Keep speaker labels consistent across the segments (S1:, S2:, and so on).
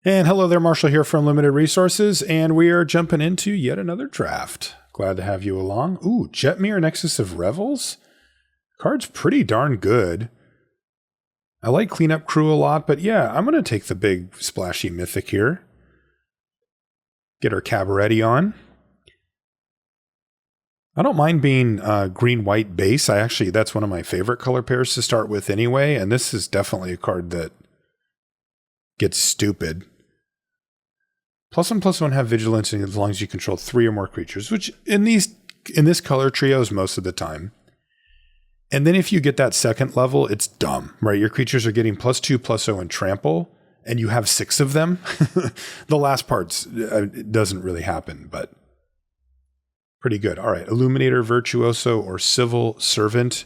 S1: And hello there, Marshall here from Limited Resources, and we are jumping into yet another draft. Glad to have you along. Ooh, Jetmir Nexus of Revels? Card's pretty darn good. I like Cleanup Crew a lot, but yeah, I'm going to take the big splashy mythic here. Get our Cabaretti on. I don't mind being green-white base. That's one of my favorite color pairs to start with anyway, and this is definitely a card that gets stupid. +1/+1 have vigilance as long as you control 3 or more creatures, which in this color trio is most of the time. And then if you get that second level, it's dumb, right? Your creatures are getting +2/+0 and trample, and you have 6 of them. The last part doesn't really happen, but pretty good. All right, Illuminator Virtuoso or Civil Servant.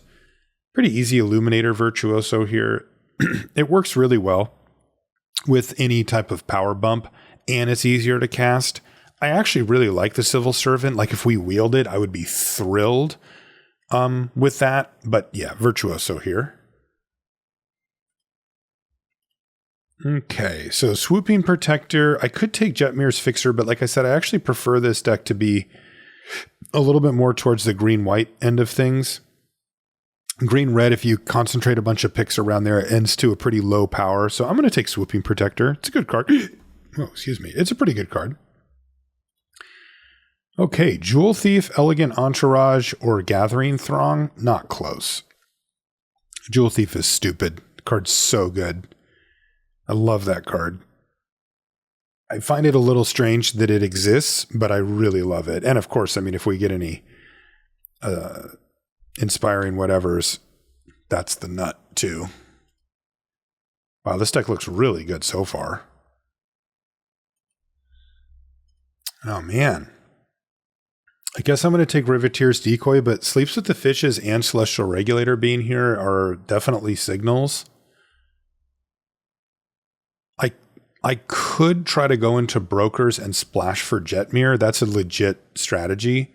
S1: Pretty easy Illuminator Virtuoso here. It works really well with any type of power bump, and it's easier to cast. I actually really like the Civil Servant. Like if we wield it, I would be thrilled with that. But yeah, Virtuoso here. Okay, so Swooping Protector. I could take Jetmir's Fixer, but like I said, I actually prefer this deck to be a little bit more towards the green-white end of things. Green-red, if you concentrate a bunch of picks around there, it ends to a pretty low power. So I'm going to take Swooping Protector. It's a good card. Oh, excuse me. It's a pretty good card. Okay, Jewel Thief, Elegant Entourage, or Gathering Throng. Not close. Jewel Thief is stupid. The card's so good. I love that card. I find it a little strange that it exists, but I really love it. And of course, I mean, if we get any inspiring whatevers, that's the nut too. Wow, this deck looks really good so far. Oh man. I guess I'm going to take Riveteer's Decoy, but Sleeps with the Fishes and Celestial Regulator being here are definitely signals. I could try to go into Brokers and splash for Jetmir. That's a legit strategy.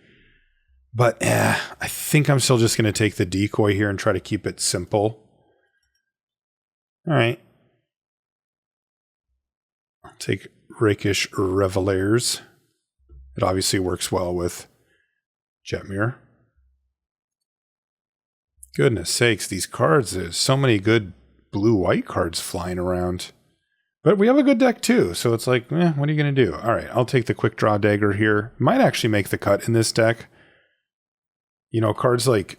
S1: But I think I'm still just going to take the Decoy here and try to keep it simple. All right. I'll take Rakish Revelers. It obviously works well with Jetmir. Goodness sakes, these cards, there's so many good blue-white cards flying around. But we have a good deck too, so it's like, what are you going to do? All right, I'll take the Quick Draw Dagger here. Might actually make the cut in this deck. You know, cards like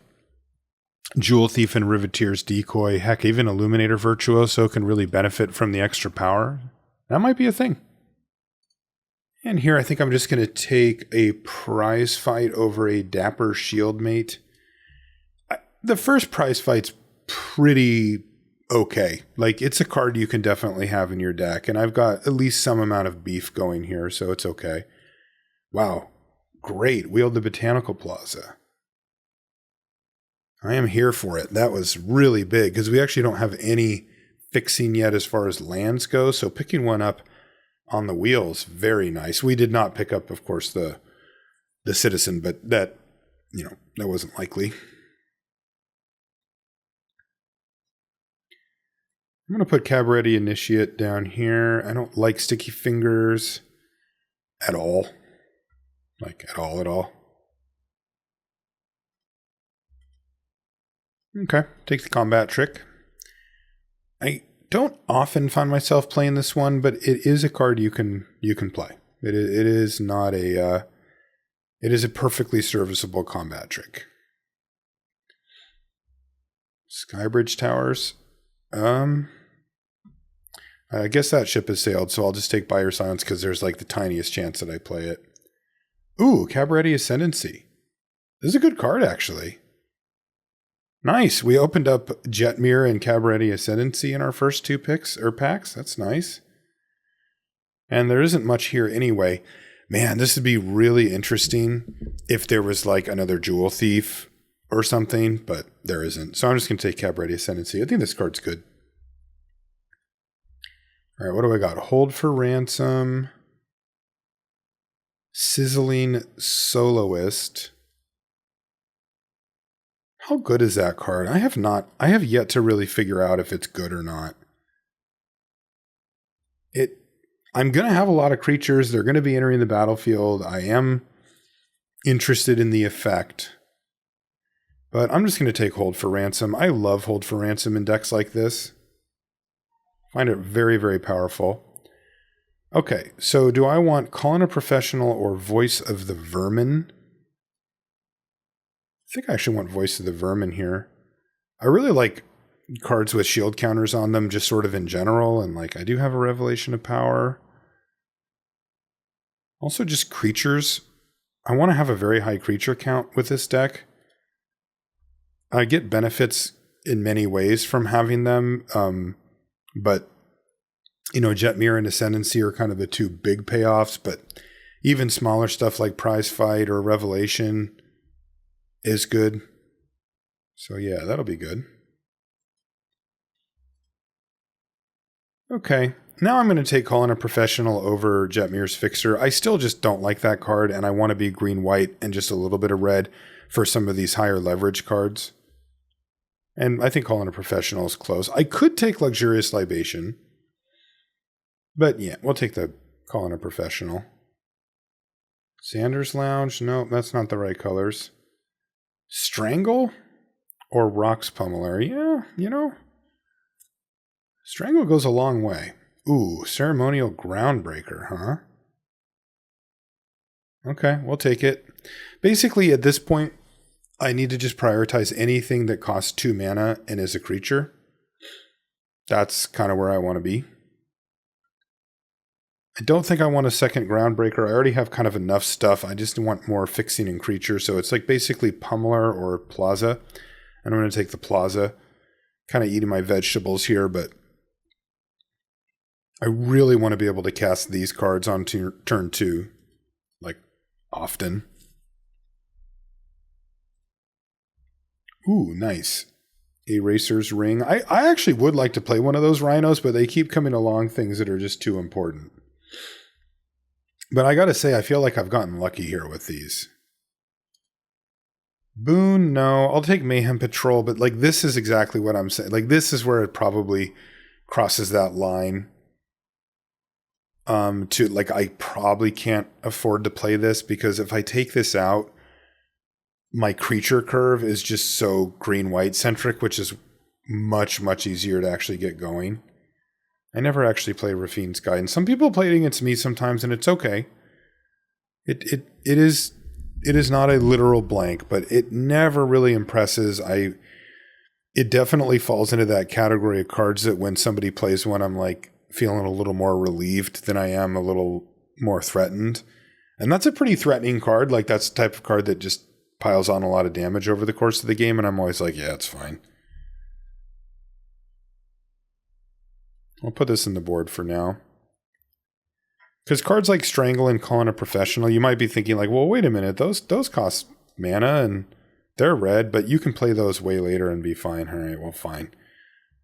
S1: Jewel Thief and Riveteer's Decoy, heck, even Illuminator Virtuoso can really benefit from the extra power. That might be a thing. And here I think I'm just going to take a prize fight over a Dapper Shieldmate. The first prize fight's pretty okay. Like, it's a card you can definitely have in your deck, and I've got at least some amount of beef going here, so it's okay. Wow. Great. Wield the Botanical Plaza. I am here for it. That was really big, because we actually don't have any fixing yet as far as lands go, so picking one up on the wheels, very nice. We did not pick up, of course, the Citizen, but that wasn't likely. I'm going to put Cabaretti Initiate down here. I don't like Sticky Fingers at all. Like, at all. Okay, take the Combat Trick. I don't often find myself playing this one, but it is a card you can play. It is not a it is a perfectly serviceable combat trick. Skybridge Towers. I guess that ship has sailed, so I'll just take Buyer Silence because there's like the tiniest chance that I play it. Ooh, Cabaretti Ascendancy. This is a good card, actually. Nice. We opened up Jetmir and Cabaretti Ascendancy in our first 2 picks or packs. That's nice. And there isn't much here anyway. Man, this would be really interesting if there was like another Jewel Thief or something, but there isn't. So I'm just going to take Cabaretti Ascendancy. I think this card's good. All right, what do I got? Hold for Ransom. Sizzling Soloist. How good is that card? I have yet to really figure out if it's good or not. I'm going to have a lot of creatures. They're going to be entering the battlefield. I am interested in the effect. But I'm just going to take Hold for Ransom. I love Hold for Ransom in decks like this. Find it very, very powerful. Okay, so do I want Call in a Professional or Voice of the Vermin? I think I actually want Voice of the Vermin here. I really like cards with shield counters on them, just sort of in general, and like I do have a Revelation of Power. Also just creatures. I want to have a very high creature count with this deck. I get benefits in many ways from having them, but you know, Jetmir and Ascendancy are kind of the two big payoffs, but even smaller stuff like Prize Fight or Revelation is good. So yeah, that'll be good. Okay, now I'm going to take Call in a Professional over Jetmir's Fixer. I still just don't like that card, and I want to be green-white and just a little bit of red for some of these higher leverage cards. And I think Call in a Professional is close. I could take Luxurious Libation, but yeah, we'll take the Call in a Professional. Sanders Lounge? No, that's not the right colors. Strangle? Or Rock's Pummeler? Yeah, you know. Strangle goes a long way. Ooh, Ceremonial Groundbreaker, huh? Okay, we'll take it. Basically, at this point, I need to just prioritize anything that costs 2 mana and is a creature. That's kind of where I want to be. I don't think I want a second Groundbreaker. I already have kind of enough stuff. I just want more fixing in creatures. So it's like basically Pummeler or Plaza. And I'm going to take the Plaza. Kind of eating my vegetables here, but I really want to be able to cast these cards on turn 2. Like, often. Ooh, nice. Eraser's Ring. I actually would like to play one of those rhinos, but they keep coming along things that are just too important. But I gotta say, I feel like I've gotten lucky here with these. Boon, no. I'll take Mayhem Patrol, but like this is exactly what I'm saying. Like this is where it probably crosses that line. To like I probably can't afford to play this because if I take this out, my creature curve is just so green-white centric, which is much, much easier to actually get going. I never actually play Rafine's Guidance. Some people play it against me sometimes, and it's okay. It is not a literal blank, but it never really impresses. It definitely falls into that category of cards that when somebody plays one, I'm like feeling a little more relieved than I am a little more threatened. And that's a pretty threatening card. Like that's the type of card that just piles on a lot of damage over the course of the game, and I'm always like, yeah, it's fine. I'll put this in the board for now. Because cards like Strangle and Call in a Professional, you might be thinking like, well, wait a minute, those cost mana and they're red, but you can play those way later and be fine. All right, well, fine.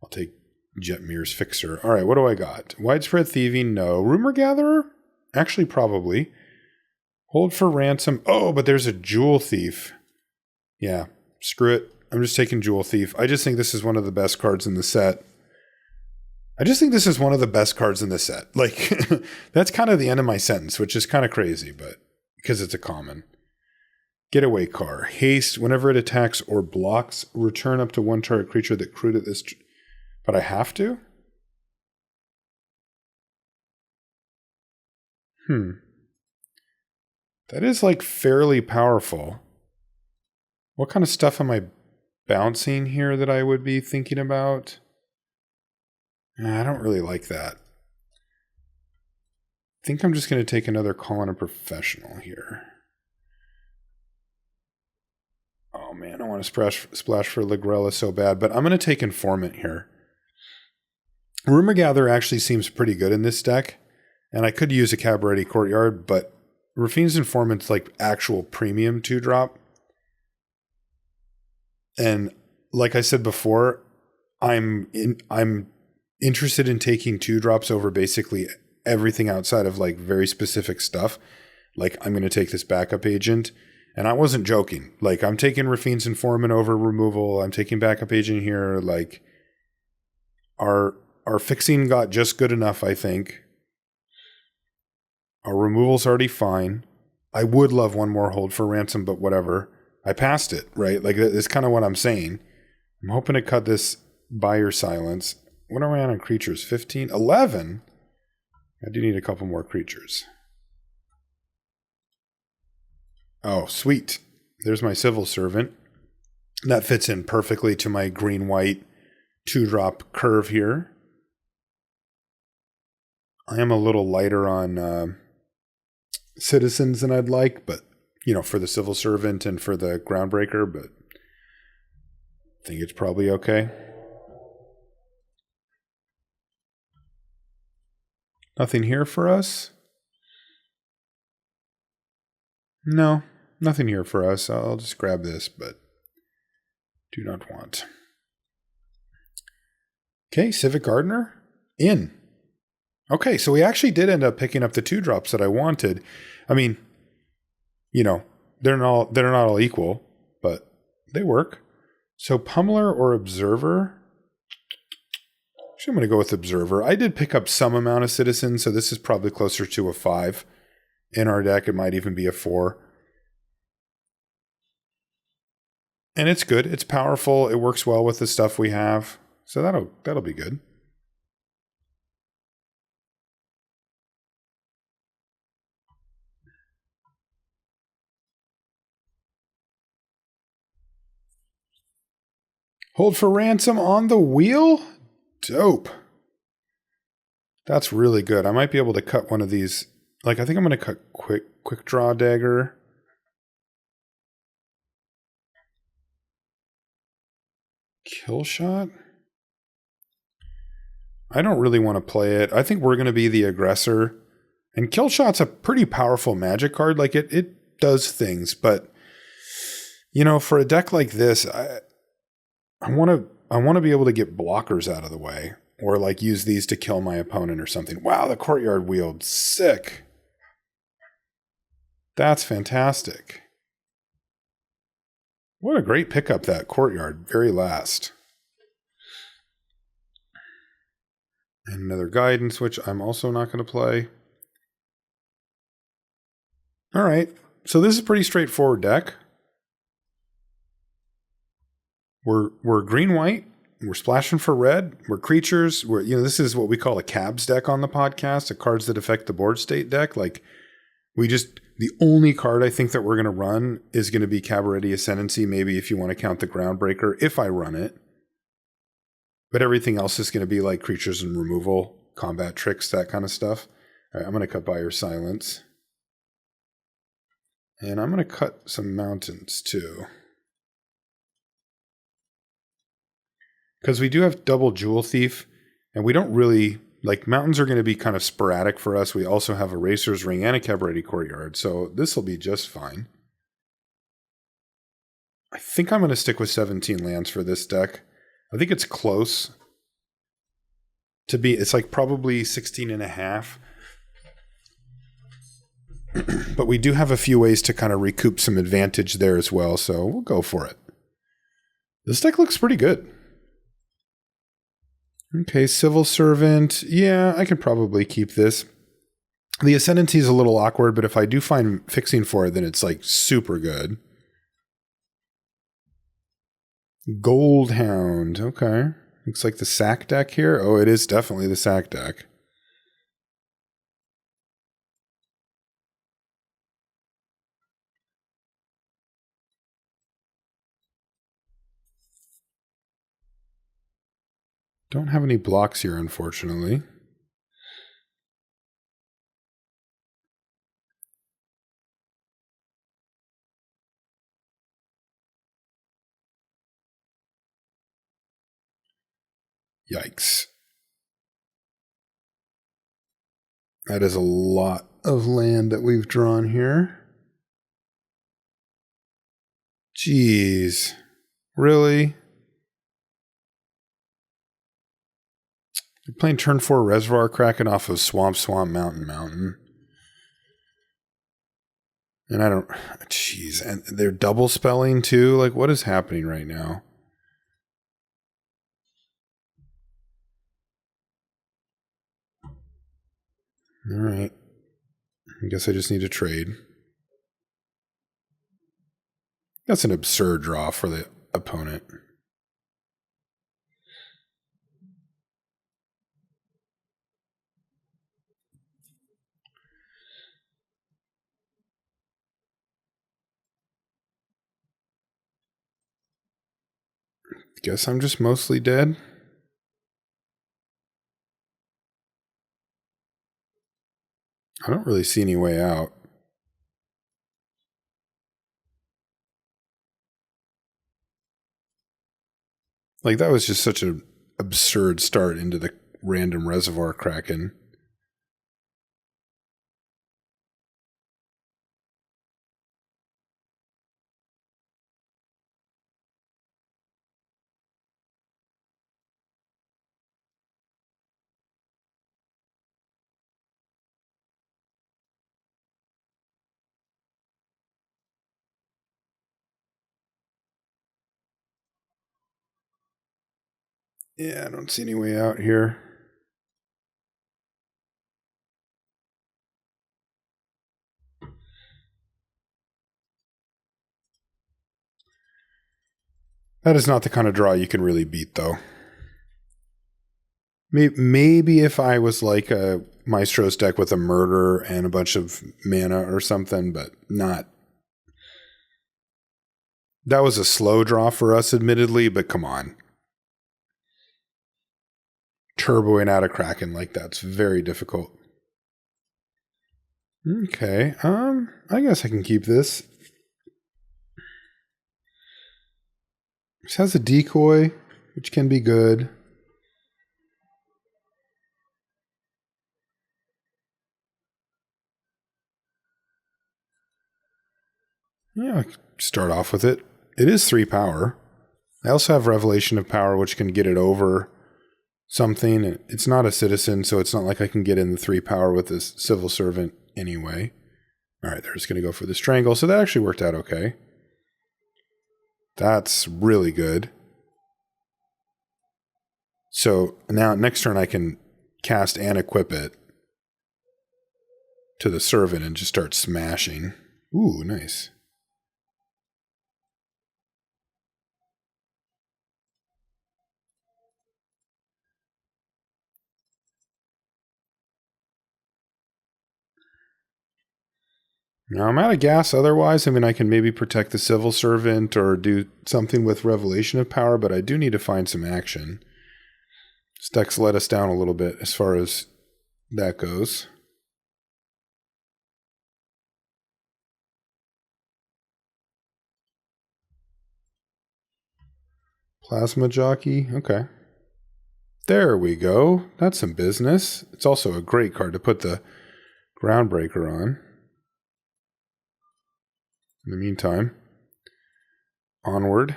S1: I'll take Jetmir's Fixer. All right, what do I got? Widespread Thieving, no. Rumor Gatherer? Actually, probably. Hold for Ransom. Oh, but there's a Jewel Thief. Yeah, screw it. I'm just taking Jewel Thief. I just think this is one of the best cards in the set. Like, that's kind of the end of my sentence, which is kind of crazy, but because it's a common. Getaway Car. Haste. Whenever it attacks or blocks, return up to 1 target creature that crewed at this... But I have to? That is like fairly powerful. What kind of stuff am I bouncing here that I would be thinking about? I don't really like that. I think I'm just going to take another Call in a Professional here. Oh man, I want to splash for Ligrella so bad, but I'm going to take Informant here. Rumor Gatherer actually seems pretty good in this deck, and I could use a Cabaret Courtyard, but Rafine's Informant's like actual premium 2-drop. And like I said before, I'm interested in taking 2-drops over basically everything outside of like very specific stuff. Like I'm going to take this backup agent, and I wasn't joking. Like I'm taking Rafine's Informant over removal. I'm taking backup agent here. Like our fixing got just good enough, I think. Our removal's already fine. I would love one more hold for ransom, but whatever. I passed it, right? Like, that's kind of what I'm saying. I'm hoping to cut this buyer silence. What are we on creatures? 15? 11? I do need a couple more creatures. Oh, sweet. There's my civil servant. That fits in perfectly to my green-white 2-drop curve here. I am a little lighter on citizens than I'd like, but, you know, for the civil servant and for the groundbreaker, but I think it's probably okay. Nothing here for us? No, nothing here for us. I'll just grab this, but do not want. Okay, Civic Gardener in. Okay, so we actually did end up picking up the 2-drops that I wanted. I mean, you know, they're not all equal, but they work. So Pummeler or Observer? Actually, I'm going to go with Observer. I did pick up some amount of Citizens, so this is probably closer to a 5. In our deck, it might even be a 4. And it's good. It's powerful. It works well with the stuff we have. So that'll be good. Hold for ransom on the wheel? Dope. That's really good. I might be able to cut one of these. Like, I think I'm going to cut quick draw dagger. Kill shot? I don't really want to play it. I think we're going to be the aggressor. And kill shot's a pretty powerful magic card. Like, it does things, but you know, for a deck like this, I want to be able to get blockers out of the way, or like use these to kill my opponent or something. Wow, the Courtyard Wield, sick. That's fantastic. What a great pickup, that Courtyard, very last. And another Guidance, which I'm also not going to play. All right, so this is a pretty straightforward deck. We're green-white. We're splashing for red. We're creatures. This is what we call a CABS deck on the podcast, a cards that affect the board state deck. Like, the only card I think that we're going to run is going to be Cabaretti Ascendancy, maybe if you want to count the Groundbreaker, if I run it. But everything else is going to be like creatures and removal, combat tricks, that kind of stuff. All right, I'm going to cut Buyer Silence. And I'm going to cut some mountains too. Because we do have double Jewel Thief, and we don't really, like, mountains are going to be kind of sporadic for us. We also have a Racer's Ring and a Cabaretti Courtyard, so this will be just fine. I think I'm going to stick with 17 lands for this deck. I think it's close to be, it's like probably 16 and a half. But we do have a few ways to kind of recoup some advantage there as well, so we'll go for it. This deck looks pretty good. Okay, Civil Servant. Yeah, I could probably keep this. The Ascendancy is a little awkward, but if I do find fixing for it, then it's like super good. Goldhound. Okay. Looks like the sack deck here. Oh, it is definitely the sack deck. Don't have any blocks here, unfortunately. Yikes. That is a lot of land that we've drawn here. Jeez. Really? You're playing turn 4 Reservoir Kraken off of Swamp, Mountain. And I don't... Jeez. And they're double spelling too? Like, what is happening right now? All right. I guess I just need to trade. That's an absurd draw for the opponent. Guess I'm just mostly dead. I don't really see any way out. Like, that was just such an absurd start into the random reservoir Kraken. Yeah, I don't see any way out here. That is not the kind of draw you can really beat, though. Maybe if I was like a Maestro's deck with a murder and a bunch of mana or something, but not. That was a slow draw for us, admittedly, but come on. Turboing out a Kraken like that's very difficult. Okay, I guess I can keep this. This has a decoy, which can be good. Yeah, start off with it. It is 3 power. I also have Revelation of Power, which can get it over something. It's not a citizen, so it's not like I can get in the 3 power with this Civil Servant anyway. All right, they're just going to go for the Strangle, so that actually worked out okay. That's really good. So now next turn I can cast and equip it to the Servant and just start smashing. Ooh, nice. Now I'm out of gas otherwise. I mean, I can maybe protect the Civil Servant or do something with Revelation of Power, but I do need to find some action. This deck's let us down a little bit as far as that goes. Plasma Jockey, okay. There we go. That's some business. It's also a great card to put the Groundbreaker on. In the meantime, onward.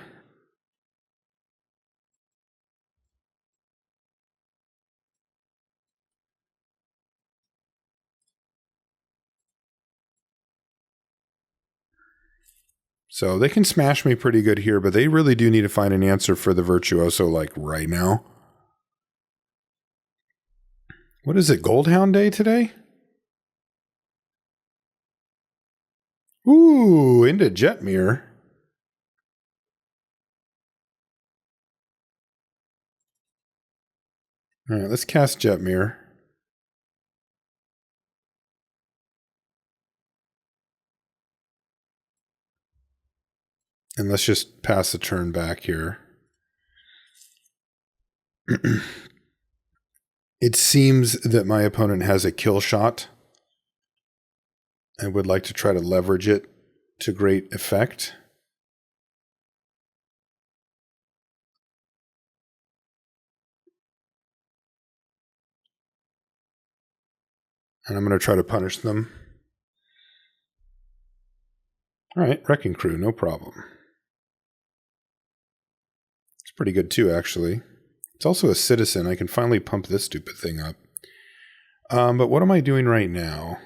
S1: So they can smash me pretty good here, but they really do need to find an answer for the Virtuoso like right now. What is it, Goldhound Day today? Ooh, into Jetmir. All right, let's cast Jetmir. And let's just pass the turn back here. It seems that my opponent has a kill shot and would like to try to leverage it to great effect. And I'm going to try to punish them. All right, Wrecking Crew, no problem. It's pretty good too, actually. It's also a citizen. I can finally pump this stupid thing up. But what am I doing right now?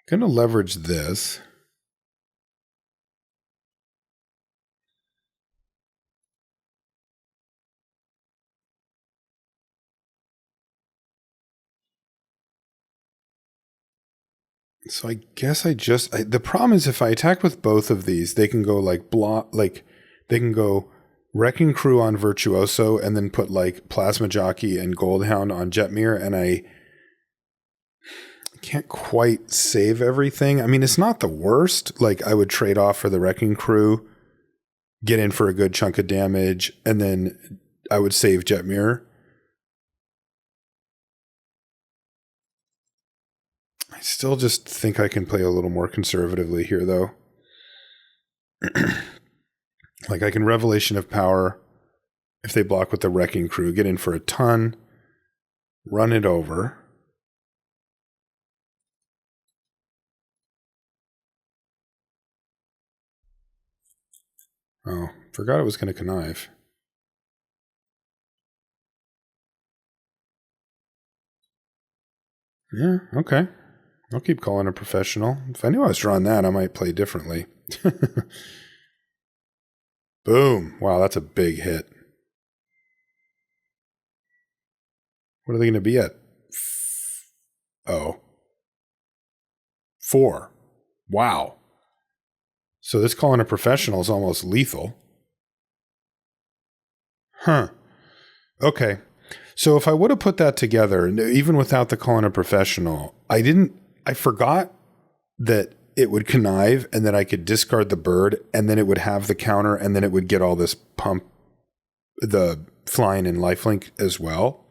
S1: I'm going to leverage this. So I guess the problem is if I attack with both of these, they can go like they can go Wrecking Crew on Virtuoso and then put like Plasma Jockey and Goldhound on Jetmir, and I can't quite save everything. I mean, it's not the worst. Like I would trade off for the Wrecking Crew, get in for a good chunk of damage, and then I would save Jetmir. I still just think I can play a little more conservatively here, though. Like I can Revelation of Power if they block with the Wrecking Crew, get in for a ton, run it over. Oh, forgot it was going to connive. Yeah, okay. I'll keep calling a professional. If I knew I was drawing that, I might play differently. Boom. Wow, that's a big hit. What are they going to be at? Oh. 4. Wow. So this calling a professional is almost lethal. Huh. Okay. So if I would have put that together, even without the calling a professional, I forgot that it would connive and that I could discard the bird and then it would have the counter and then it would get all this pump, the flying and lifelink as well.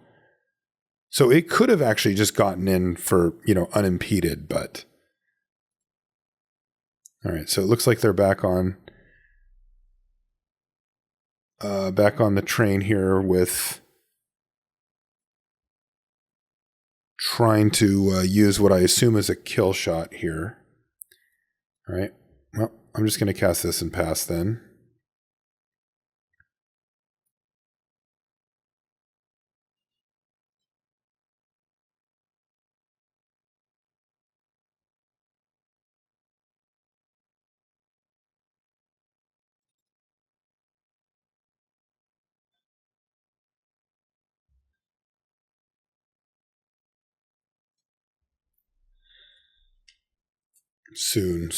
S1: So it could have actually just gotten in for, unimpeded, but. All right. So it looks like they're back on the train here with trying to use what I assume is a kill shot here. All right. Well, I'm just going to cast this and pass then. Soon.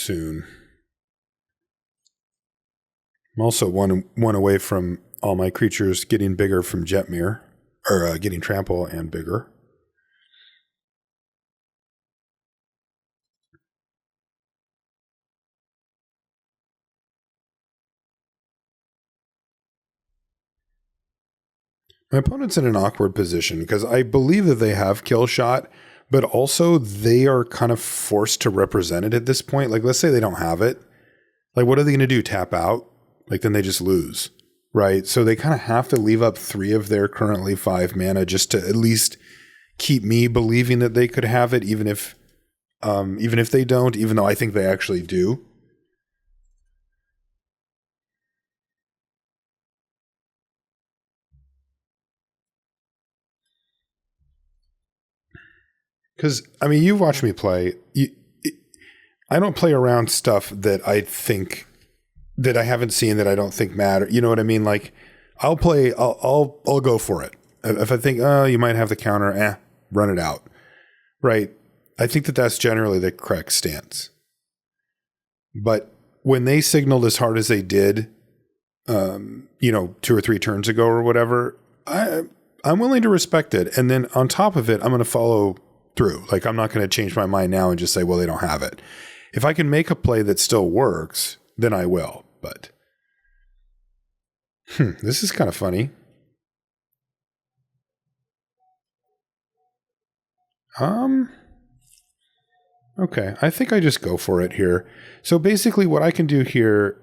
S1: I'm also one away from all my creatures getting bigger from Jetmir, or getting trample and bigger. My opponent's in an awkward position because I believe that they have kill shot, but also they are kind of forced to represent it at this point. Like, let's say they don't have it. Like, what are they going to do? Tap out? Like, then they just lose, right? So they kind of have to leave up 3 of their currently 5 mana just to at least keep me believing that they could have it, even if they don't, even though I think they actually do. Because, I mean, you've watched me play. I don't play around stuff that I think that I haven't seen that I don't think matter. You know what I mean? Like, I'll go for it. If I think, oh, you might have the counter, run it out. Right? I think that that's generally the correct stance. But when they signaled as hard as they did, 2 or 3 turns ago or whatever, I'm willing to respect it. And then on top of it, I'm going to follow through. Like, I'm not going to change my mind now and just say, well, they don't have it. If I can make a play that still works, then I will. But this is kind of funny. Okay, I think I just go for it here. So basically what I can do here,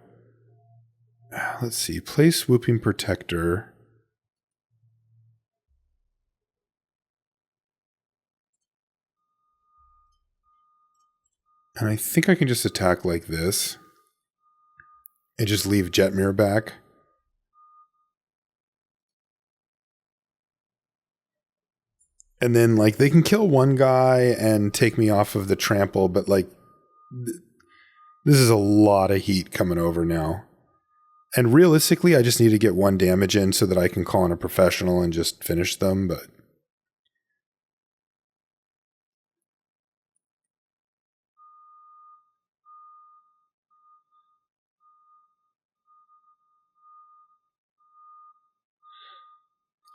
S1: let's see, play Swooping Protector. And I think I can just attack like this and just leave Jetmir back. And then, like, they can kill one guy and take me off of the trample, but, like, this is a lot of heat coming over now. And realistically, I just need to get 1 damage in so that I can call in a professional and just finish them, but...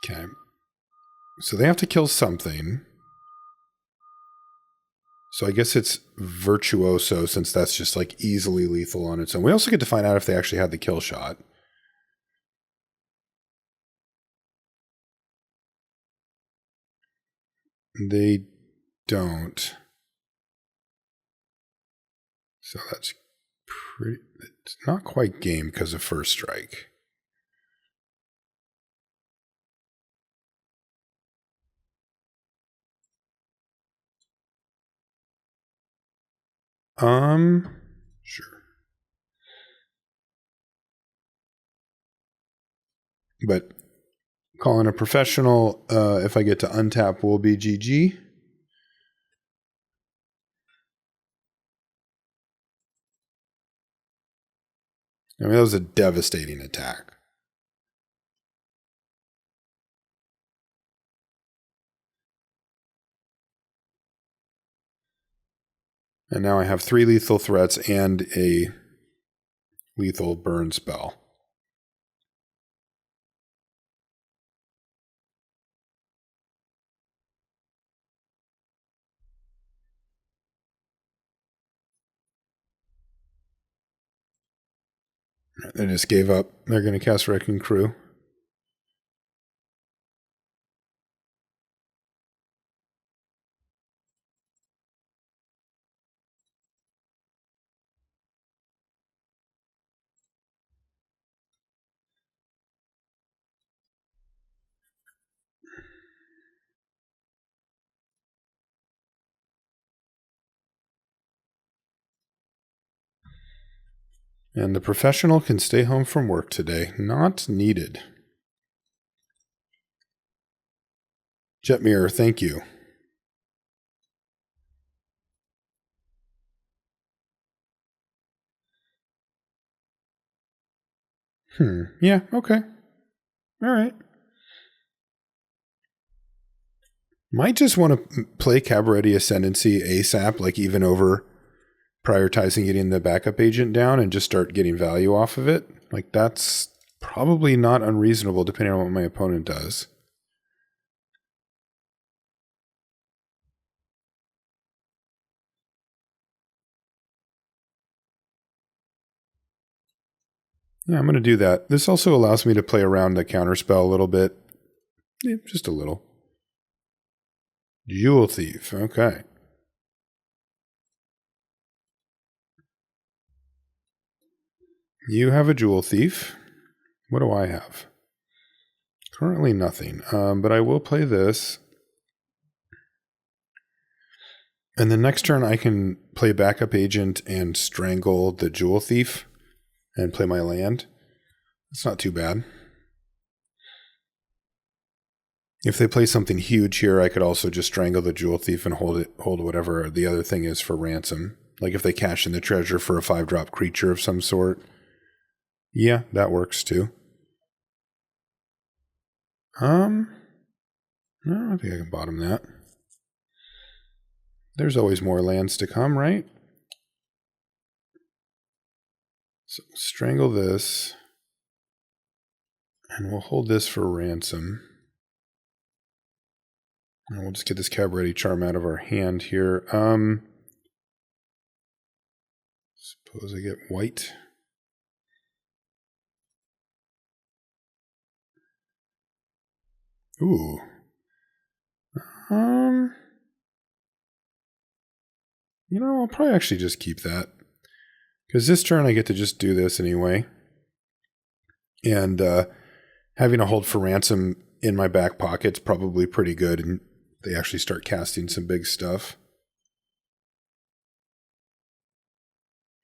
S1: Okay. So they have to kill something. So I guess it's Virtuoso, since that's just like easily lethal on its own. We also get to find out if they actually had the kill shot. They don't. So that's pretty... It's not quite game because of first strike. Sure. But calling a professional, if I get to untap, will be GG. I mean, that was a devastating attack. And now I have 3 lethal threats and a lethal burn spell. They just gave up. They're going to cast Wrecking Crew. And the professional can stay home from work today. Not needed. Jet Mirror, thank you. Yeah, okay. All right. Might just want to play Cabaretti Ascendancy ASAP, like even over prioritizing getting the backup agent down and just start getting value off of it. Like that's probably not unreasonable depending on what my opponent does. Yeah, I'm going to do that. This also allows me to play around the counterspell a little bit. Yeah, just a little. Jewel Thief. Okay. You have a Jewel Thief. What do I have? Currently nothing. But I will play this. And the next turn I can play Backup Agent and strangle the Jewel Thief and play my land. It's not too bad. If they play something huge here, I could also just strangle the Jewel Thief and hold whatever the other thing is for ransom. Like if they cash in the treasure for a 5-drop creature of some sort. Yeah, that works too. No, I think I can bottom that. There's always more lands to come, right? So strangle this. And we'll hold this for ransom. And we'll just get this Cabaretti Charm out of our hand here. Suppose I get white. Ooh. I'll probably actually just keep that. Because this turn I get to just do this anyway. And having a hold for ransom in my back pocket's probably pretty good. And they actually start casting some big stuff.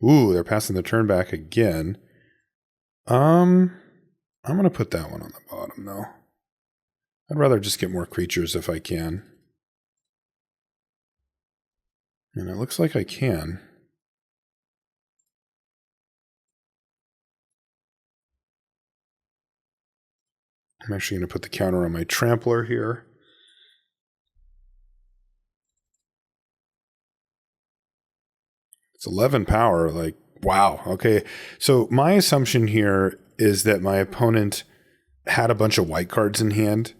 S1: Ooh, they're passing the turn back again. I'm going to put that one on the bottom, though. I'd rather just get more creatures if I can. And it looks like I can. I'm actually going to put the counter on my Trampler here. It's 11 power. Like, wow. Okay. So my assumption here is that my opponent had a bunch of white cards in hand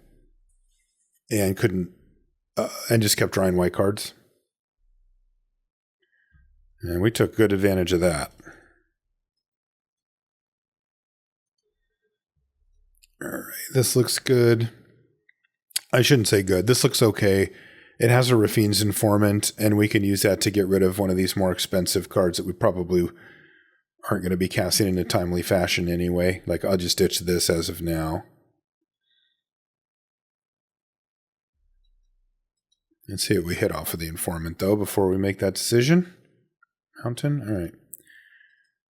S1: and couldn't, and just kept drawing white cards. And we took good advantage of that. All right, this looks good. I shouldn't say good. This looks okay. It has a Rafine's Informant, and we can use that to get rid of one of these more expensive cards that we probably aren't going to be casting in a timely fashion anyway. Like, I'll just ditch this as of now. Let's see what we hit off of the Informant, though, before we make that decision. Mountain? All right.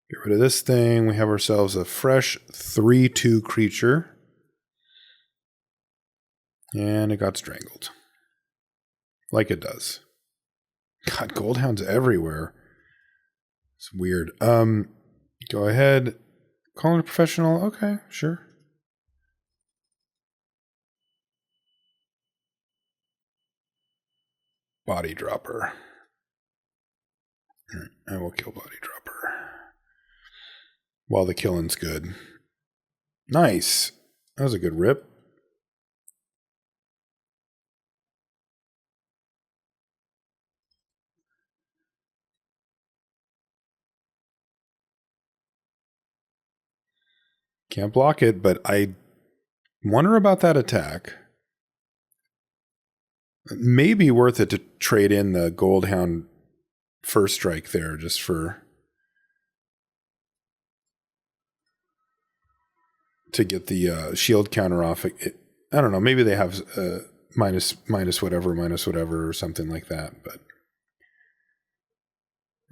S1: Get rid of this thing. We have ourselves a fresh 3/2 creature. And it got strangled. Like it does. God, Goldhound's everywhere. It's weird. Go ahead. Call it a professional. Okay, sure. Body Dropper. All right, I will kill Body Dropper. While the killing's good. Nice. That was a good rip. Can't block it, but I wonder about that attack. Maybe worth it to trade in the Goldhound first strike there just for... to get the shield counter off. I don't know. Maybe they have minus whatever or something like that. But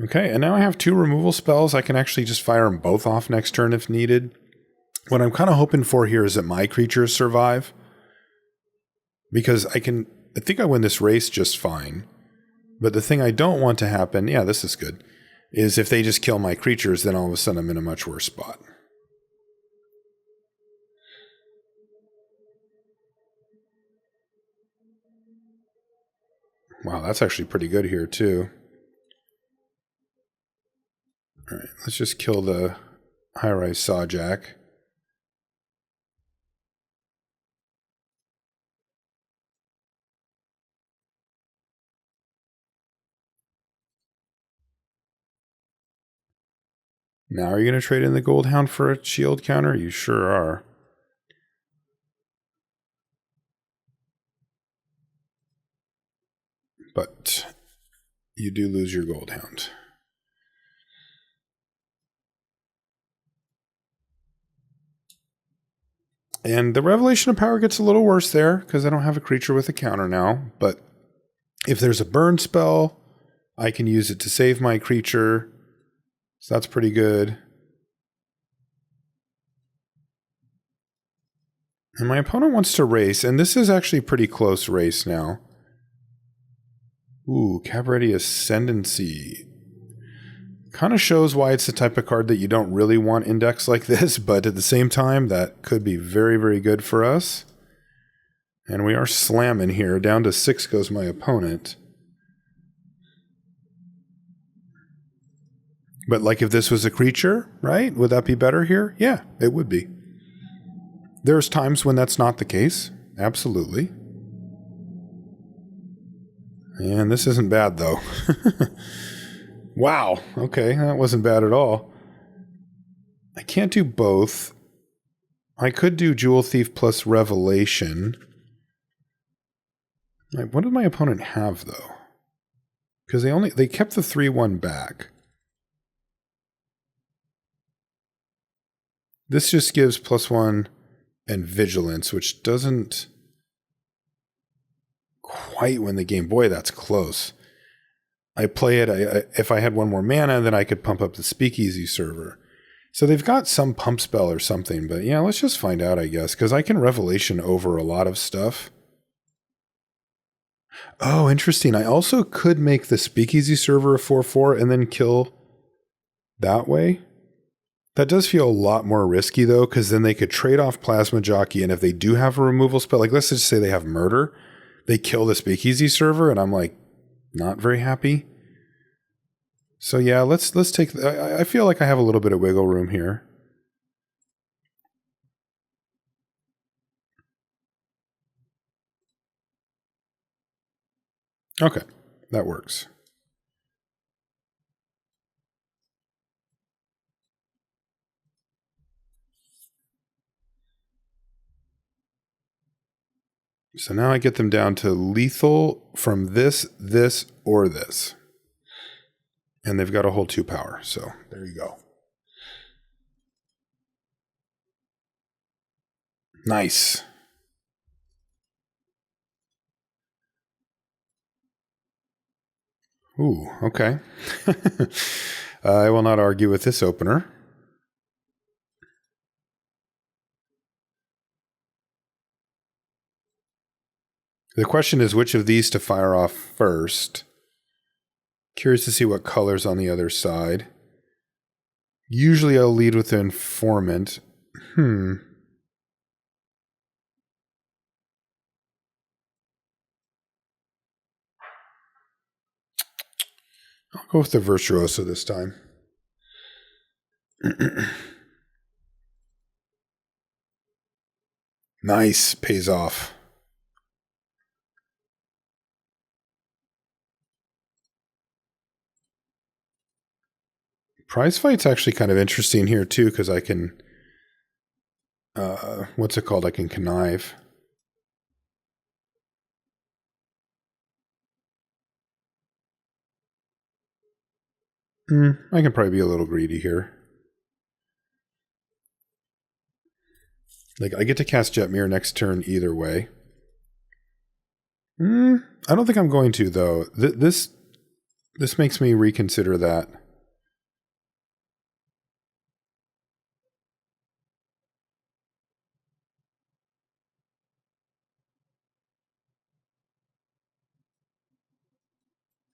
S1: okay, and now I have 2 removal spells. I can actually just fire them both off next turn if needed. What I'm kind of hoping for here is that my creatures survive, because I think I win this race just fine. But the thing I don't want to happen, yeah, this is good, is if they just kill my creatures, then all of a sudden I'm in a much worse spot. Wow, that's actually pretty good here, too. All right, let's just kill the high-rise Sawjack. Now are you going to trade in the Goldhound for a shield counter? You sure are. But you do lose your Goldhound. And the Revelation of Power gets a little worse there, because I don't have a creature with a counter now. But if there's a burn spell, I can use it to save my creature. So that's pretty good. And my opponent wants to race, and this is actually a pretty close race now. Ooh, Cabaretti Ascendancy. Kind of shows why it's the type of card that you don't really want in decks like this, but at the same time, that could be very, very good for us. And we are slamming here. Down to 6 goes my opponent. But like if this was a creature, right? Would that be better here? Yeah, it would be. There's times when that's not the case. Absolutely. And this isn't bad, though. Wow. Okay, that wasn't bad at all. I can't do both. I could do Jewel Thief plus Revelation. What did my opponent have, though? Because they kept the 3/1 back. This just gives +1 and Vigilance, which doesn't quite win the game. Boy, that's close. I play it. If I had 1 more mana, then I could pump up the Speakeasy server. So they've got some pump spell or something. But yeah, let's just find out, I guess, because I can Revelation over a lot of stuff. Oh, interesting. I also could make the Speakeasy server a 4/4 and then kill that way. That does feel a lot more risky, though, because then they could trade off Plasma Jockey, and if they do have a removal spell, like let's just say they have Murder, they kill the Speakeasy server, and I'm like, not very happy. So yeah, let's take... I feel like I have a little bit of wiggle room here. Okay, that works. So now I get them down to lethal from this, this, or this. And they've got a whole 2 power, so there you go. Nice. Ooh, okay. I will not argue with this opener. The question is which of these to fire off first. Curious to see what color's on the other side. Usually I'll lead with the informant. I'll go with the Virtuoso this time. Nice. Pays off. Prize fight's actually kind of interesting here too, because I can what's it called? I can connive. I can probably be a little greedy here. Like, I get to cast Jet Mirror next turn either way. I don't think I'm going to, though. This makes me reconsider that.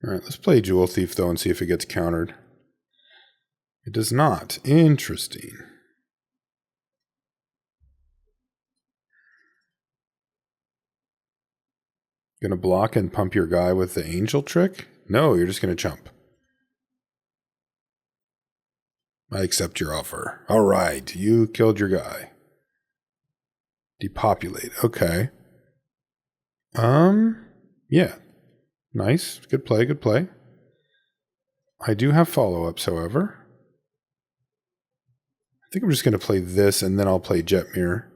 S1: All right, let's play Jewel Thief, though, and see if it gets countered. It does not. Interesting. Gonna block and pump your guy with the Angel trick? No, you're just gonna chump. I accept your offer. All right, you killed your guy. Depopulate. Okay. Yeah. Nice. Good play, good play. I do have follow-ups, however. I think I'm just going to play this, and then I'll play Jet Mirror.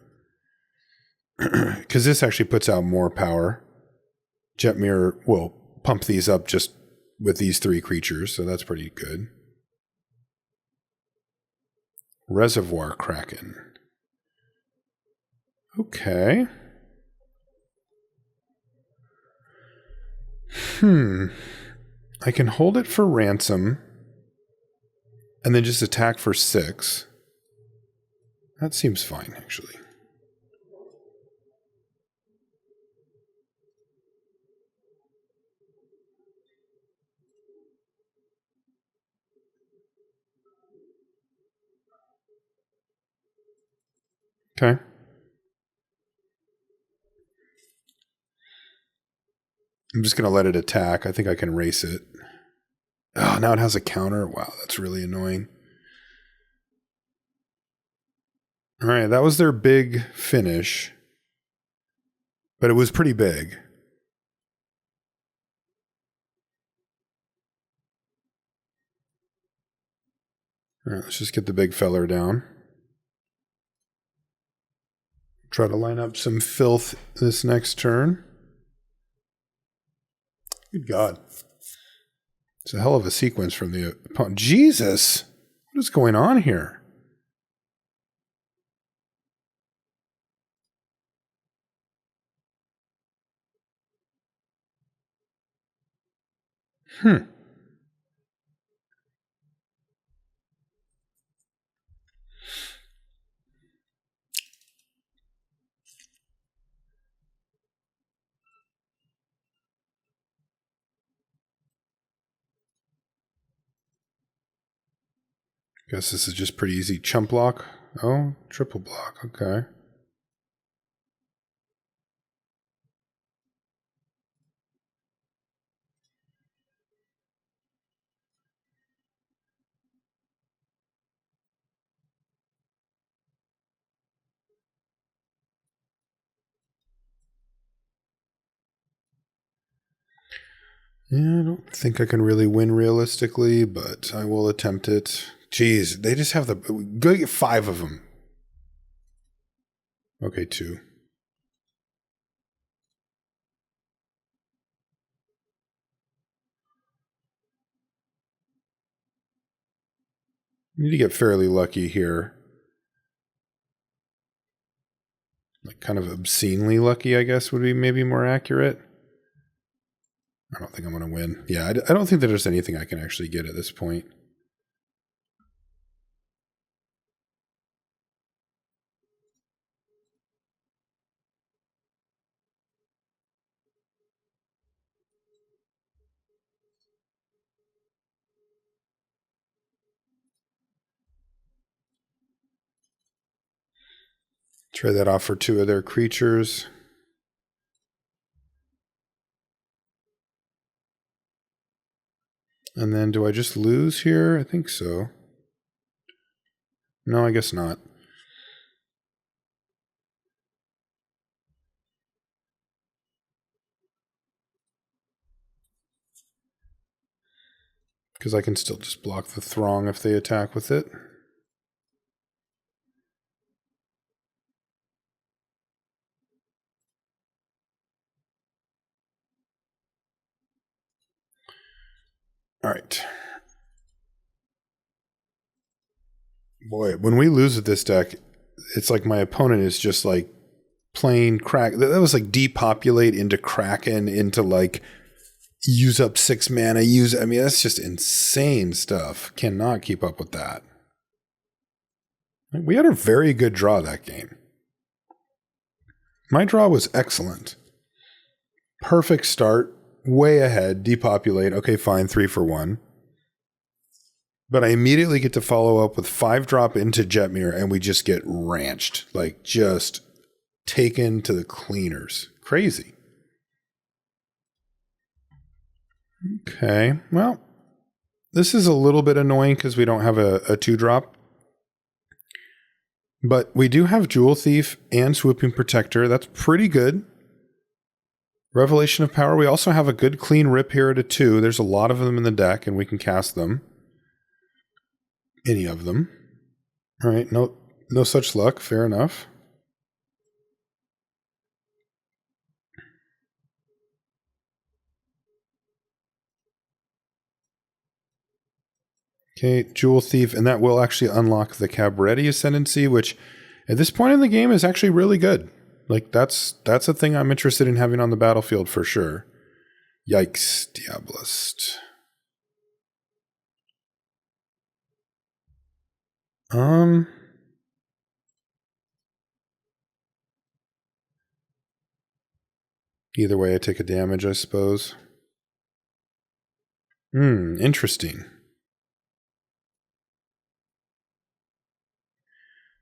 S1: Because this actually puts out more power. Jet Mirror will pump these up just with these 3 creatures, so that's pretty good. Reservoir Kraken. Okay. I can hold it for ransom and then just attack for 6. That seems fine, actually. Okay. I'm just going to let it attack. I think I can race it. Oh, now it has a counter. Wow, that's really annoying. All right, that was their big finish. But it was pretty big. All right, let's just get the big feller down. Try to line up some filth this next turn. Good God. It's a hell of a sequence from the opponent. Jesus! What is going on here? Guess this is just pretty easy. Chump block. Oh, triple block. Okay. Yeah, I don't think I can really win realistically, but I will attempt it. Jeez, they just have the... Go get 5 of them. Okay, 2. Need to get fairly lucky here. Like kind of obscenely lucky, I guess, would be maybe more accurate. I don't think I'm going to win. Yeah, I don't think that there's anything I can actually get at this point. Try that off for 2 of their creatures. And then do I just lose here? I think so. No, I guess not. Because I can still just block the Throng if they attack with it. All right. Boy, when we lose with this deck, it's like my opponent is just like plain crack. That was like depopulate into Kraken into like use up 6 mana. I mean, that's just insane stuff. Cannot keep up with that. We had a very good draw that game. My draw was excellent. Perfect start. Way ahead. Depopulate. Okay, fine. 3 for 1. But I immediately get to follow up with 5-drop into Jetmir, and we just get ranched. Like, just taken to the cleaners. Crazy. Okay, well, this is a little bit annoying because we don't have a 2-drop. But we do have Jewel Thief and Swooping Protector. That's pretty good. Revelation of Power. We also have a good clean rip here at a 2. There's a lot of them in the deck, and we can cast them. Any of them. All right, no such luck. Fair enough. Okay, Jewel Thief, and that will actually unlock the Cabretti Ascendancy, which at this point in the game is actually really good. Like, that's a thing I'm interested in having on the battlefield for sure. Yikes, Diabolist. Either way, I take a damage, I suppose. Interesting.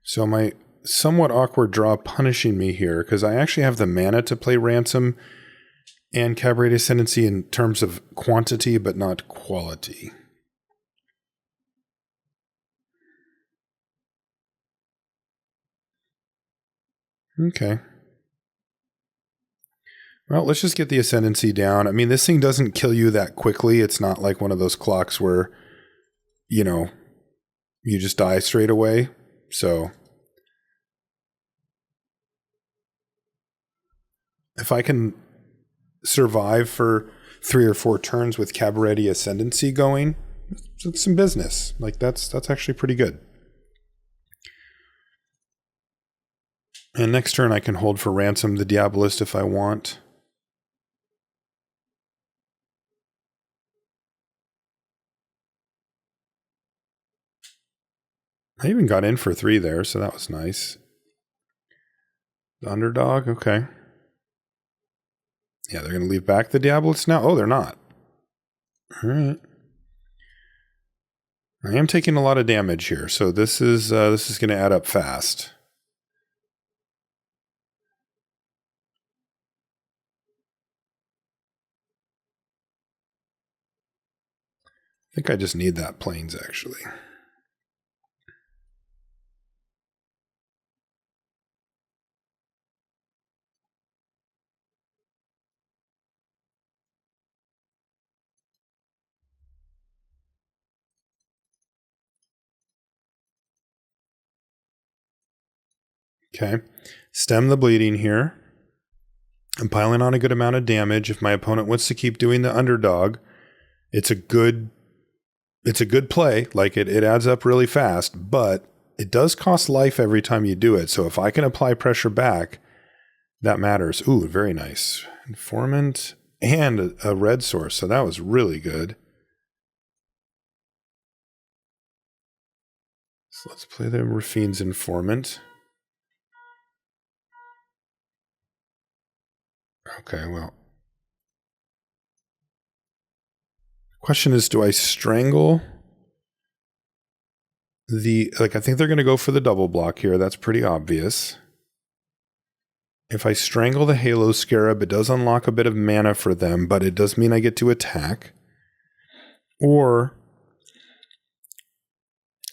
S1: So my somewhat awkward draw punishing me here, because I actually have the mana to play Ransom and Cabaret Ascendancy in terms of quantity, but not quality. Okay. Well, let's just get the Ascendancy down. I mean, this thing doesn't kill you that quickly. It's not like one of those clocks where, you know, you just die straight away. So if I can survive for 3 or 4 turns with Cabaret Ascendancy going, it's some business. Like, that's actually pretty good. And next turn I can hold for Ransom the Diabolist if I want. I even got in for 3 there, so that was nice. The Underdog, okay. Yeah, they're going to leave back the Diabolist now? Oh, they're not. All right. I am taking a lot of damage here, so this is going to add up fast. I think I just need that Plains, actually. Okay. Stem the bleeding here. I'm piling on a good amount of damage. If my opponent wants to keep doing the underdog, it's a good play. Like it adds up really fast, but it does cost life every time you do it. So if I can apply pressure back, that matters. Ooh, very nice. Informant and a red source. So that was really good. So let's play the Rafine's Informant. Okay, well. Question is, do I strangle I think they're going to go for the double block here. That's pretty obvious. If I strangle the Halo Scarab, it does unlock a bit of mana for them, but it does mean I get to attack. Or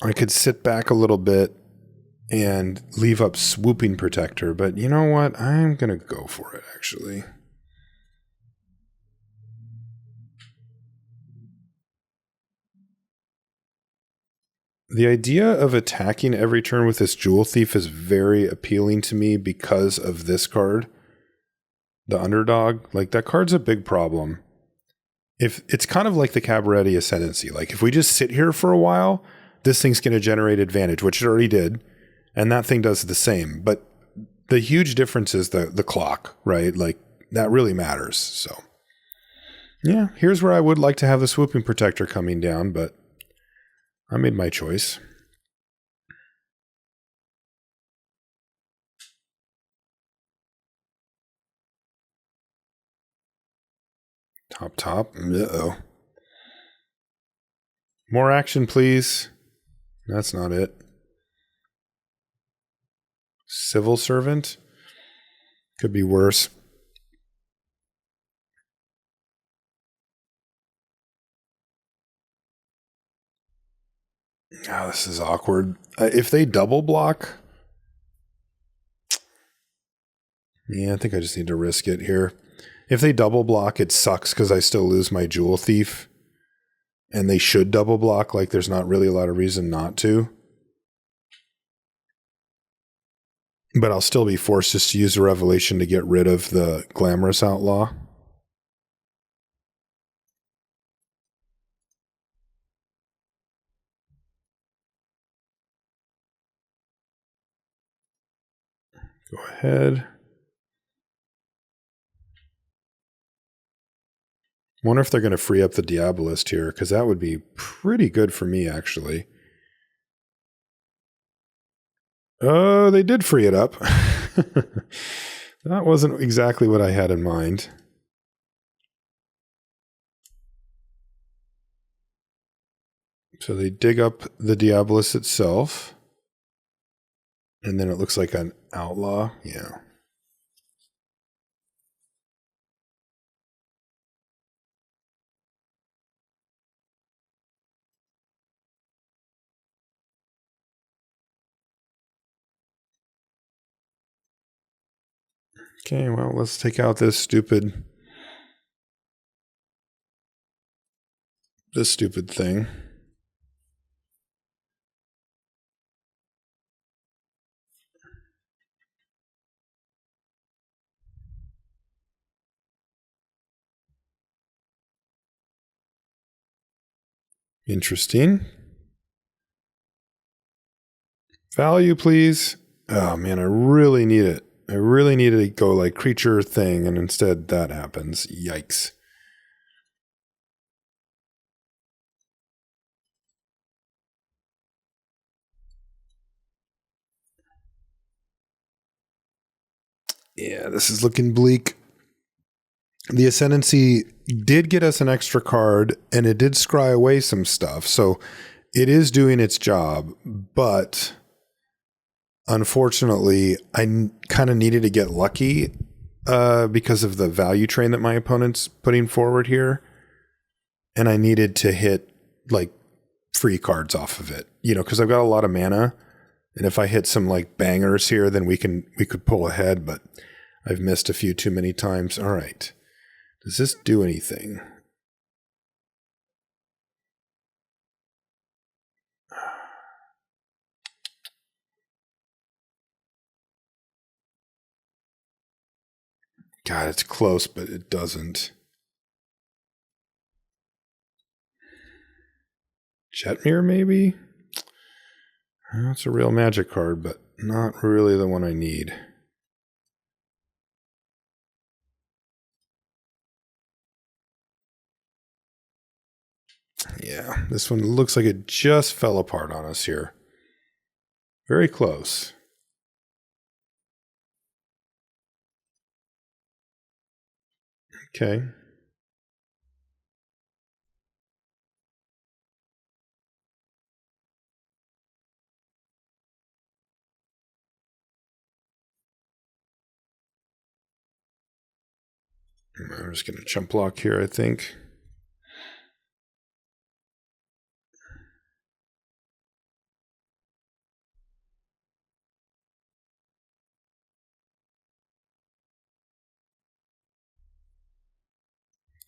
S1: I could sit back a little bit and leave up Swooping Protector, but you know what? I'm going to go for it, actually. The idea of attacking every turn with this Jewel Thief is very appealing to me because of this card. The Underdog. Like, that card's a big problem. If it's kind of like the Cabaretti Ascendancy. Like, if we just sit here for a while, this thing's going to generate advantage, which it already did. And that thing does the same. But the huge difference is the clock, right? Like, that really matters. So, yeah, here's where I would like to have the Swooping Protector coming down, but I made my choice. Top. Uh-oh. More action, please. That's not it. Civil Servant? Could be worse. Oh, this is awkward. If they double block... Yeah, I think I just need to risk it here. If they double block, it sucks because I still lose my Jewel Thief. And they should double block, like there's not really a lot of reason not to. But I'll still be forced just to use a Revelation to get rid of the Glamorous Outlaw. Go ahead. Wonder if they're going to free up the Diabolist here, because that would be pretty good for me, actually. Oh, they did free it up. That wasn't exactly what I had in mind. So they dig up the Diabolist itself. And then it looks like an outlaw. Yeah. Okay, well, let's take out this stupid thing. Interesting. Value, please. Oh, man, I really need it. I really need to go like creature thing, and instead that happens. Yikes. Yeah, this is looking bleak. The Ascendancy did get us an extra card, and it did scry away some stuff, so it is doing its job, but unfortunately, I kind of needed to get lucky because of the value train that my opponent's putting forward here, and I needed to hit like free cards off of it, you know, because I've got a lot of mana, and if I hit some like bangers here, then we could pull ahead, but I've missed a few too many times. All right. Does this do anything? God, it's close, but it doesn't. Jetmir, maybe? That's a real magic card, but not really the one I need. Yeah, this one looks like it just fell apart on us here. Very close. Okay. I'm just going to chump block here, I think.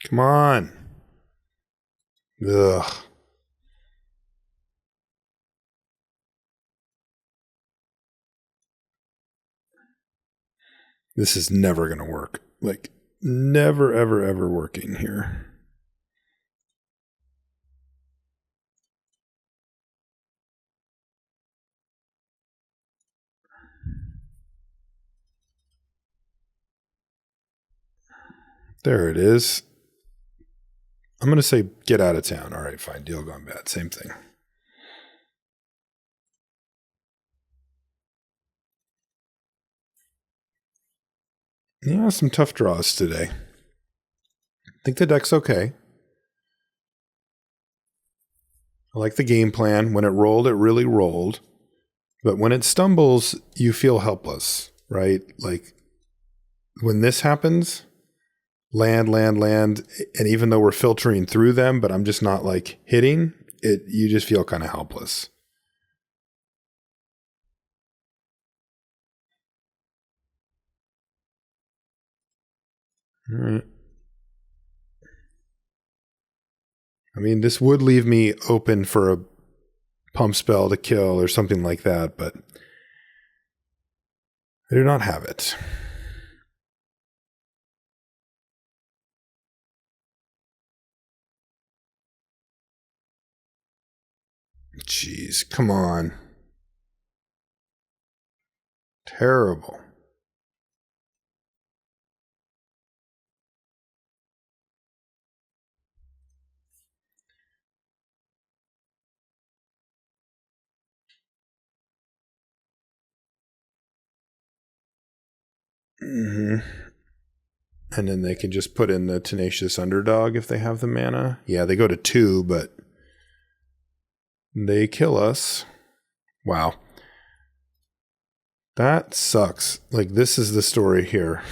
S1: Come on. Ugh. This is never going to work. Like, never, ever, ever working here. There it is. I'm going to say get out of town. All right, fine. Deal gone bad. Same thing. Yeah, some tough draws today. I think the deck's okay. I like the game plan. When it rolled, it really rolled. But when it stumbles, you feel helpless, right? Like when this happens, land, and even though we're filtering through them, but I'm just not like hitting it, you just feel kind of helpless. All right. I mean, this would leave me open for a pump spell to kill or something like that, but I do not have it. Jeez, come on. Terrible. Mm-hmm. And then they can just put in the Tenacious Underdog if they have the mana. Yeah, they go to 2, but they kill us. Wow. That sucks. Like, this is the story here.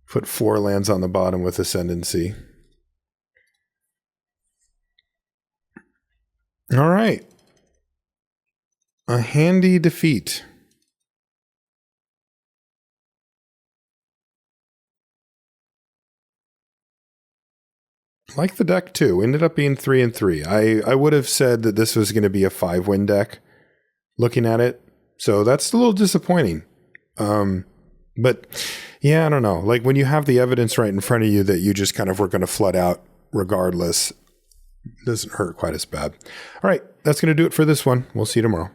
S1: Put 4 lands on the bottom with Ascendancy. All right. A handy defeat. Like the deck too. Ended up being 3-3. I would have said that this was going to be a 5-win deck looking at it. So that's a little disappointing. But yeah, I don't know. Like when you have the evidence right in front of you that you just kind of were going to flood out regardless, it doesn't hurt quite as bad. All right. That's going to do it for this one. We'll see you tomorrow.